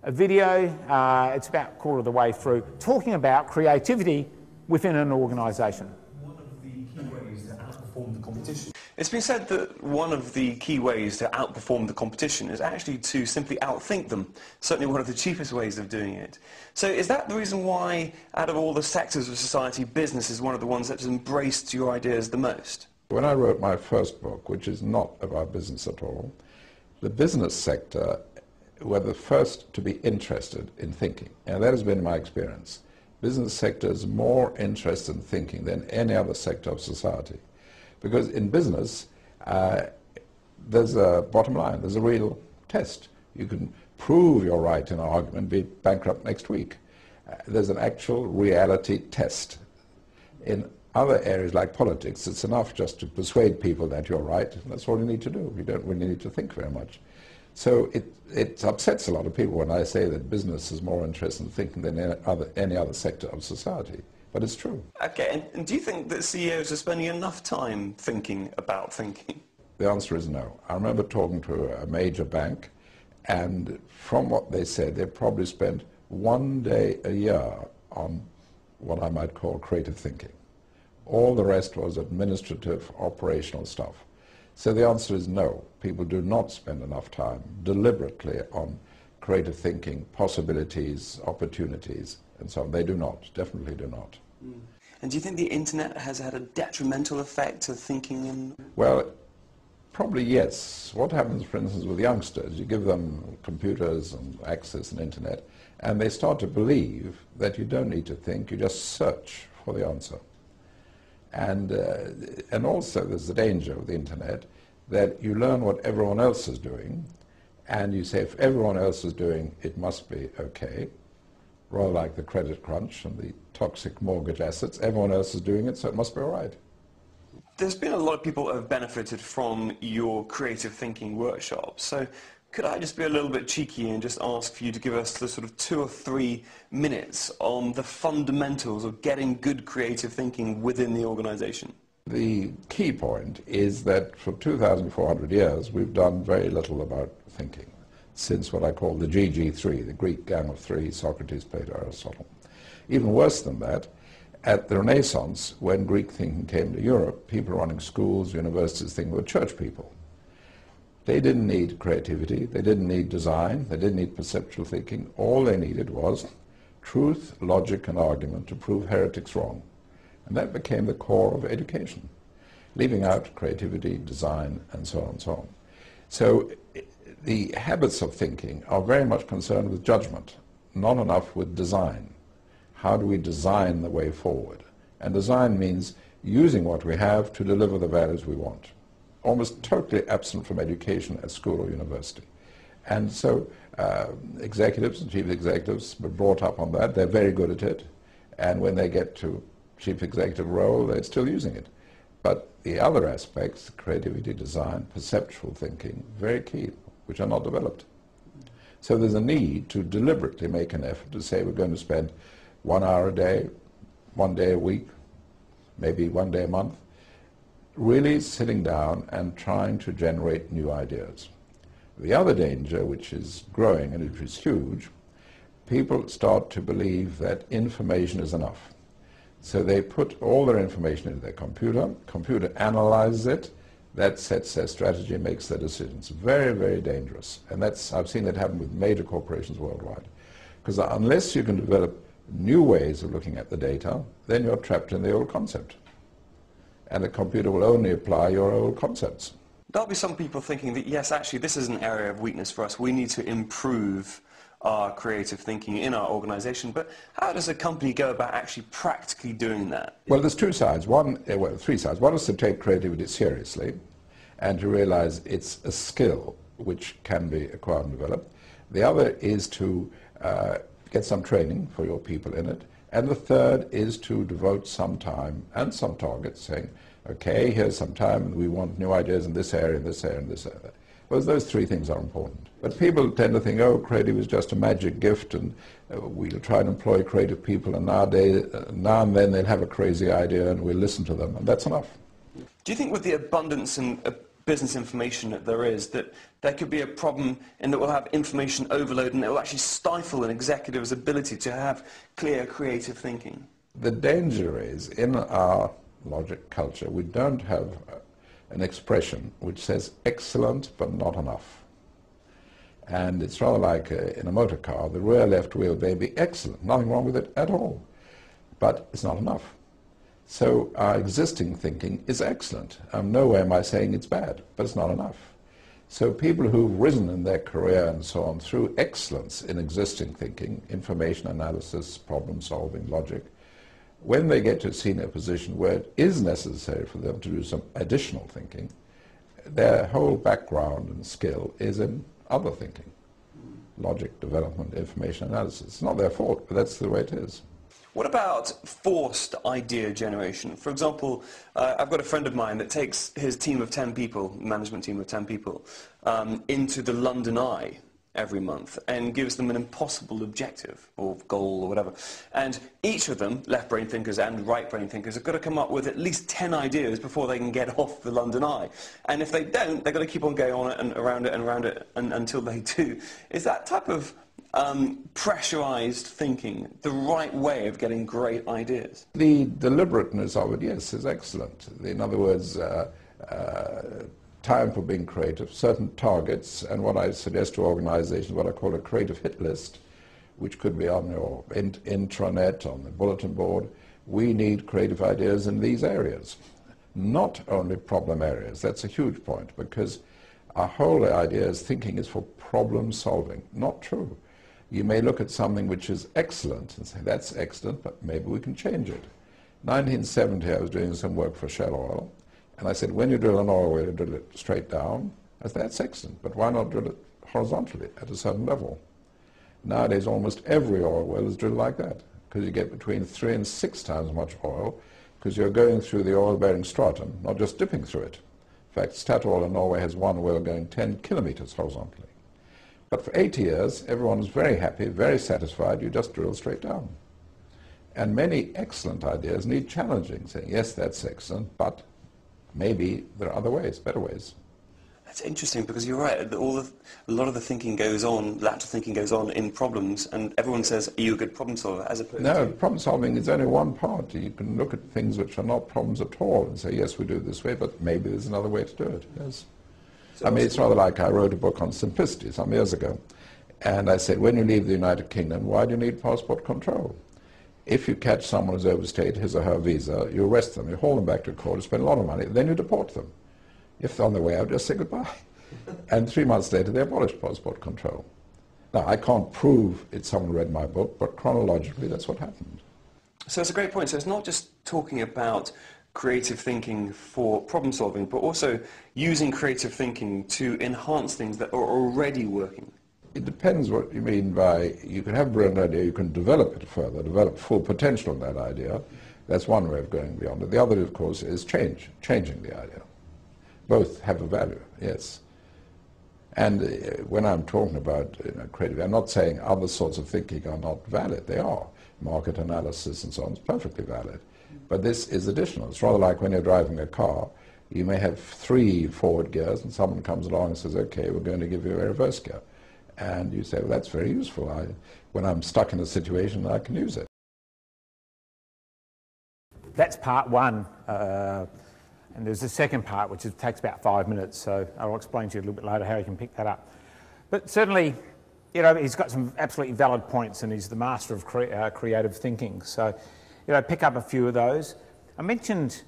Speaker 1: a video, it's about a quarter of the way through, talking about creativity within an organisation.
Speaker 2: One of the key ways to outperform the competition. It's been said that one of the key ways to outperform the competition is actually to simply outthink them. Certainly one of the cheapest ways of doing it. So is that the reason why, out of all the sectors of society, business is one of the ones that has embraced your ideas the most?
Speaker 3: When I wrote my first book, which is not about business at all, the business sector were the first to be interested in thinking. And that has been my experience. Business sector is more interested in thinking than any other sector of society. Because in business, there's a bottom line, there's a real test. You can prove you're right in an argument, be bankrupt next week. There's an actual reality test. In other areas like politics, it's enough just to persuade people that you're right. That's all you need to do. You don't really need to think very much. So it upsets a lot of people when I say that business is more interested in thinking than any other sector of society. But it's true.
Speaker 2: Okay, and do you think that CEOs are spending enough time thinking about thinking?
Speaker 3: The answer is no. I remember talking to a major bank, and from what they said, they probably spent 1 day a year on what I might call creative thinking. All the rest was administrative, operational stuff. So the answer is no. People do not spend enough time deliberately on creative thinking, possibilities, opportunities, and so on. They do not, definitely do not.
Speaker 2: Mm. And do you think the internet has had a detrimental effect to thinking?
Speaker 3: Well, probably yes. What happens, for instance, with youngsters, you give them computers and access and internet, and they start to believe that you don't need to think, you just search for the answer. And also there's the danger of the internet that you learn what everyone else is doing, and you say if everyone else is doing it must be okay, rather like the credit crunch and the toxic mortgage assets. Everyone else is doing it, so it must be all right.
Speaker 2: There's been a lot of people that have benefited from your creative thinking workshops. So could I just be a little bit cheeky and just ask for you to give us the sort of 2 or 3 minutes on the fundamentals of getting good creative thinking within the organization?
Speaker 3: The key point is that for 2,400 years we've done very little about thinking, since what I call the GG3, the Greek gang of 3, Socrates, Plato, Aristotle. Even worse than that, at the Renaissance, when Greek thinking came to Europe, people running schools, universities, thinking were church people. They didn't need creativity, they didn't need design, they didn't need perceptual thinking. All they needed was truth, logic, and argument to prove heretics wrong. And that became the core of education, leaving out creativity, design, and so on and so on. So the habits of thinking are very much concerned with judgment, not enough with design. How do we design the way forward? And design means using what we have to deliver the values we want. Almost totally absent from education at school or university. And so executives and chief executives were brought up on that. They're very good at it. And when they get to chief executive role, they're still using it. But the other aspects, creativity, design, perceptual thinking, very key, which are not developed. So there's a need to deliberately make an effort to say we're going to spend 1 hour a day, 1 day a week, maybe 1 day a month, really sitting down and trying to generate new ideas. The other danger, which is growing and which is huge, people start to believe that information is enough. So they put all their information into their computer analyzes it, that sets their strategy and makes their decisions. Very, very dangerous. And I've seen that happen with major corporations worldwide. Because unless you can develop new ways of looking at the data, then you're trapped in the old concept. And the computer will only apply your old concepts.
Speaker 2: There'll be some people thinking that, yes, actually, this is an area of weakness for us. We need to improve our creative thinking in our organization. But how does a company go about actually practically doing that?
Speaker 3: Well, there's two sides. Three sides. One is to take creativity seriously and to realize it's a skill which can be acquired and developed. The other is to get some training for your people in it. And the third is to devote some time and some targets, saying, okay, here's some time, and we want new ideas in this area, in this area, in this area. Well, those three things are important. But people tend to think, oh, creative is just a magic gift, and we'll try and employ creative people, and nowadays, now and then they'll have a crazy idea, and we'll listen to them, and that's enough.
Speaker 2: Do you think with the abundance and business information that there is, that there could be a problem in that we'll have information overload and it will actually stifle an executive's ability to have clear creative thinking?
Speaker 3: The danger is, in our logic culture, we don't have an expression which says excellent but not enough. And it's rather like in a motor car, the rear left wheel may be excellent, nothing wrong with it at all, but it's not enough. So our existing thinking is excellent. Nowhere am I saying it's bad, but it's not enough. So people who've risen in their career and so on through excellence in existing thinking, information analysis, problem solving, logic, when they get to a senior position where it is necessary for them to do some additional thinking, their whole background and skill is in other thinking. Logic, development, information analysis. It's not their fault, but that's the way it is.
Speaker 2: What about forced idea generation? For example, I've got a friend of mine that takes his team of 10 people, management team of 10 people, into the London Eye every month and gives them an impossible objective or goal or whatever. And each of them, left-brain thinkers and right-brain thinkers, have got to come up with at least 10 ideas before they can get off the London Eye. And if they don't, they've got to keep on going on it and around it until they do. Is that type of pressurized thinking the right way of getting great ideas?
Speaker 3: The deliberateness of it, yes, is excellent. In other words, time for being creative, certain targets, and what I suggest to organizations, what I call a creative hit list, which could be on your intranet, on the bulletin board. We need creative ideas in these areas, not only problem areas. That's a huge point, because our whole idea is thinking is for problem solving. Not true. You may look at something which is excellent and say, that's excellent, but maybe we can change it. 1970, I was doing some work for Shell Oil, and I said, when you drill an oil well, you drill it straight down. I said, that's excellent, but why not drill it horizontally at a certain level? Nowadays, almost every oil well is drilled like that, because you get between 3 and 6 times as much oil, because you're going through the oil-bearing stratum, not just dipping through it. In fact, Statoil in Norway has one well going 10 kilometers horizontally. But for 80 years, everyone was very happy, very satisfied, you just drill straight down. And many excellent ideas need challenging, saying, yes, that's excellent, but maybe there are other ways, better ways.
Speaker 2: That's interesting, because you're right, a lot of the thinking goes on, lateral thinking goes on in problems, and everyone says, are you a good problem solver, as opposed
Speaker 3: No,
Speaker 2: to...
Speaker 3: problem solving is only one part. You can look at things which are not problems at all and say, yes, we do it this way, but maybe there's another way to do it, yes.
Speaker 2: So
Speaker 3: I mean, it's rather like I wrote a book on simplicity some years ago, and I said, when you leave the United Kingdom, why do you need passport control? If you catch someone who's overstayed his or her visa, you arrest them, you haul them back to court, you spend a lot of money, then you deport them. If they're on their way out, just say goodbye. And 3 months later, they abolished passport control. Now, I can't prove it's someone read my book, but chronologically, that's what happened.
Speaker 2: So it's a great point. So it's not just talking about creative thinking for problem solving, but also using creative thinking to enhance things that are already working.
Speaker 3: It depends what you mean by, you can have a brilliant idea, you can develop it further, develop full potential in that idea. That's one way of going beyond it. The other, of course, is changing the idea. Both have a value, yes. And when I'm talking about creative, I'm not saying other sorts of thinking are not valid. They are. Market analysis and so on is perfectly valid. But this is additional. It's rather like when you're driving a car, you may have 3 forward gears and someone comes along and says, okay, we're going to give you a reverse gear. And you say, well, that's very useful. When I'm stuck in a situation, I can use it.
Speaker 1: That's part one. And there's a second part, which takes about 5 minutes, so I'll explain to you a little bit later how you can pick that up. But certainly, you know, he's got some absolutely valid points, and he's the master of creative thinking. So, you know, pick up a few of those. I mentioned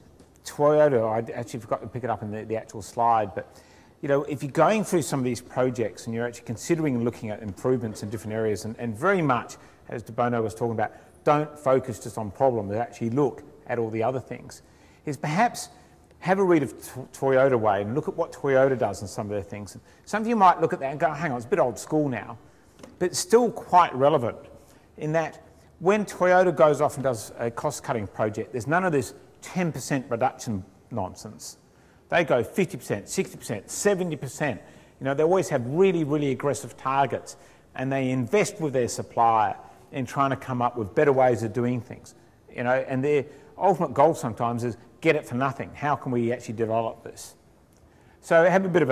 Speaker 1: Toyota. I actually forgot to pick it up in the actual slide, but you know, if you're going through some of these projects and you're actually considering looking at improvements in different areas, and very much, as Devote was talking about, don't focus just on problems, but actually look at all the other things, is perhaps have a read of Toyota Way and look at what Toyota does in some of their things. And some of you might look at that and go, hang on, it's a bit old school now, but it's still quite relevant in that when Toyota goes off and does a cost-cutting project, there's none of this 10% reduction nonsense. They go 50%, 60%, 70%. You know, they always have really, really aggressive targets, and they invest with their supplier in trying to come up with better ways of doing things. You know, and their ultimate goal sometimes is get it for nothing. How can we actually develop this? So have a bit of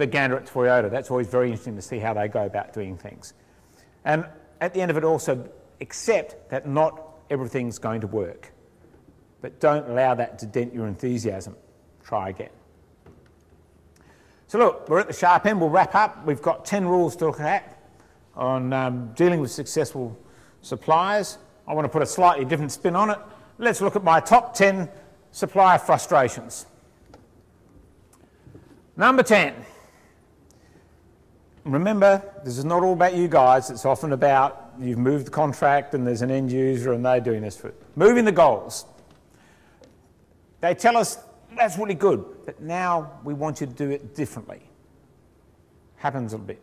Speaker 1: a gander at Toyota. That's always very interesting to see how they go about doing things. And at the end of it also, accept that not everything's going to work, but don't allow that to dent your enthusiasm. Try again. So look, we're at the sharp end. We'll wrap up. We've got 10 rules to look at on dealing with successful suppliers. I want to put a slightly different spin on it. Let's look at my top 10 supplier frustrations. Number 10. Remember, this is not all about you guys. It's often about you've moved the contract and there's an end user and they're doing this for it. Moving the goals. They tell us that's really good, but now we want you to do it differently. Happens a bit.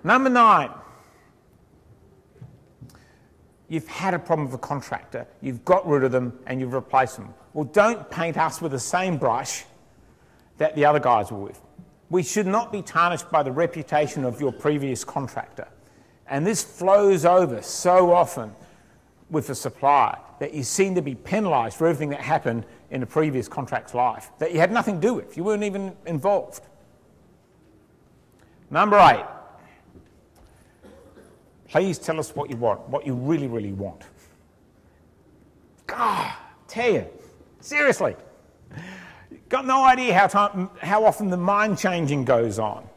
Speaker 1: Number 9. You've had a problem with a contractor, you've got rid of them and you've replaced them. Well, don't paint us with the same brush that the other guys were with. We should not be tarnished by the reputation of your previous contractor. And this flows over so often with the supplier that you seem to be penalised for everything that happened in the previous contract's life that you had nothing to do with. You weren't even involved. Number 8. Please tell us what you want, what you really, really want. God, tell you, seriously. Got no idea how often the mind changing goes on.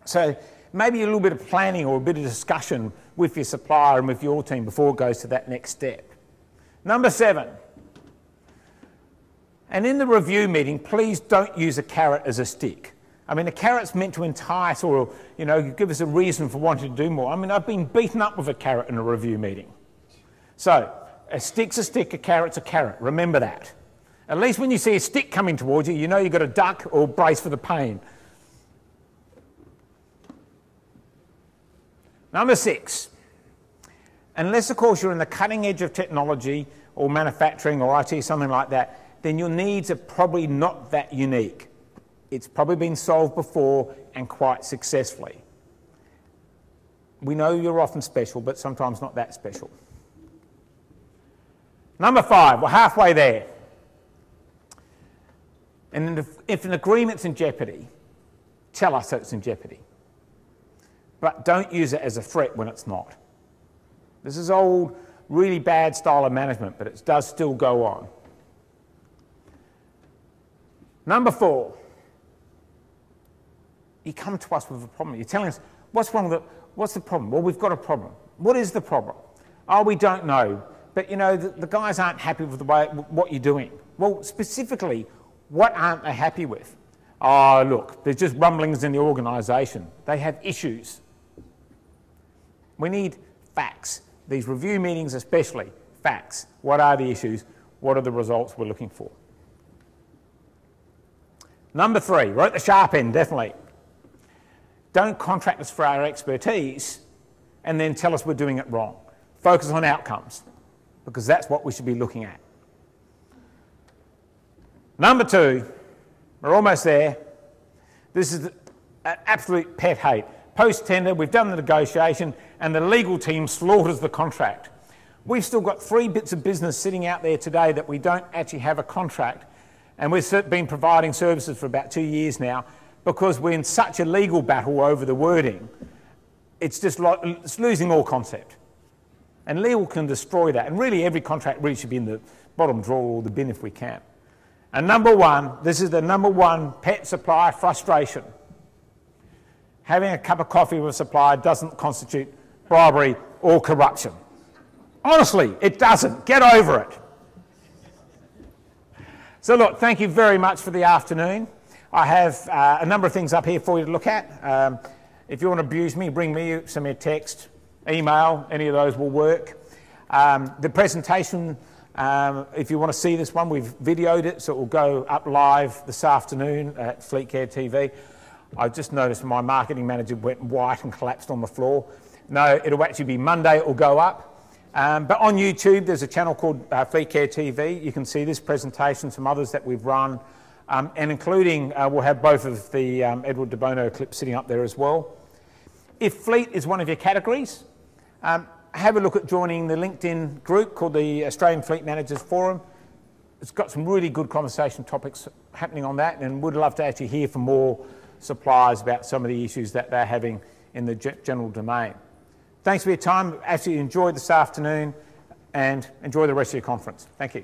Speaker 1: So maybe a little bit of planning or a bit of discussion with your supplier and with your team before it goes to that next step. Number 7. And in the review meeting, please don't use a carrot as a stick. I mean, a carrot's meant to entice or, you know, give us a reason for wanting to do more. I mean, I've been beaten up with a carrot in a review meeting. So, a stick's a stick, a carrot's a carrot. Remember that. At least when you see a stick coming towards you, you know you've got to duck or brace for the pain. Number 6. Unless, of course, you're in the cutting edge of technology or manufacturing or IT, something like that, then your needs are probably not that unique. It's probably been solved before and quite successfully. We know you're often special, but sometimes not that special. Number 5, we're halfway there. And if an agreement's in jeopardy, tell us that it's in jeopardy. But don't use it as a threat when it's not. This is old, really bad style of management, but it does still go on. Number 4. You come to us with a problem. You're telling us, what's wrong with it? What's the problem? Well, we've got a problem. What is the problem? Oh, we don't know. But, you know, the guys aren't happy with the way, what you're doing. Well, specifically, what aren't they happy with? Oh, look, there's just rumblings in the organisation. They have issues. We need facts. These review meetings especially, facts. What are the issues? What are the results we're looking for? Number 3, we're at the sharp end, definitely. Don't contract us for our expertise and then tell us we're doing it wrong. Focus on outcomes, because that's what we should be looking at. Number 2, we're almost there. This is an absolute pet hate. Post-tender, we've done the negotiation and the legal team slaughters the contract. We've still got 3 bits of business sitting out there today that we don't actually have a contract, and we've been providing services for about 2 years now because we're in such a legal battle over the wording. It's just like, it's losing all concept. And legal can destroy that. And really every contract really should be in the bottom drawer or the bin if we can. And number 1, this is the number 1 pet supplier frustration. having a cup of coffee with a supplier doesn't constitute bribery or corruption. Honestly, it doesn't. Get over it. So look, thank you very much for the afternoon. I have a number of things up here for you to look at. If you want to abuse me, bring me, send me a text, email, any of those will work. The presentation, if you want to see this one, we've videoed it, so it will go up live this afternoon at Fleetcare TV. I just noticed my marketing manager went white and collapsed on the floor. No, it'll actually be Monday, it will go up. But on YouTube, there's a channel called Fleetcare TV. You can see this presentation, some others that we've run, and including, we'll have both of the Edward de Bono clips sitting up there as well. If fleet is one of your categories, have a look at joining the LinkedIn group called the Australian Fleet Managers Forum. It's got some really good conversation topics happening on that, and would love to actually hear from more suppliers about some of the issues that they're having in the general domain. Thanks for your time. Actually enjoyed this afternoon, and enjoy the rest of your conference. Thank you.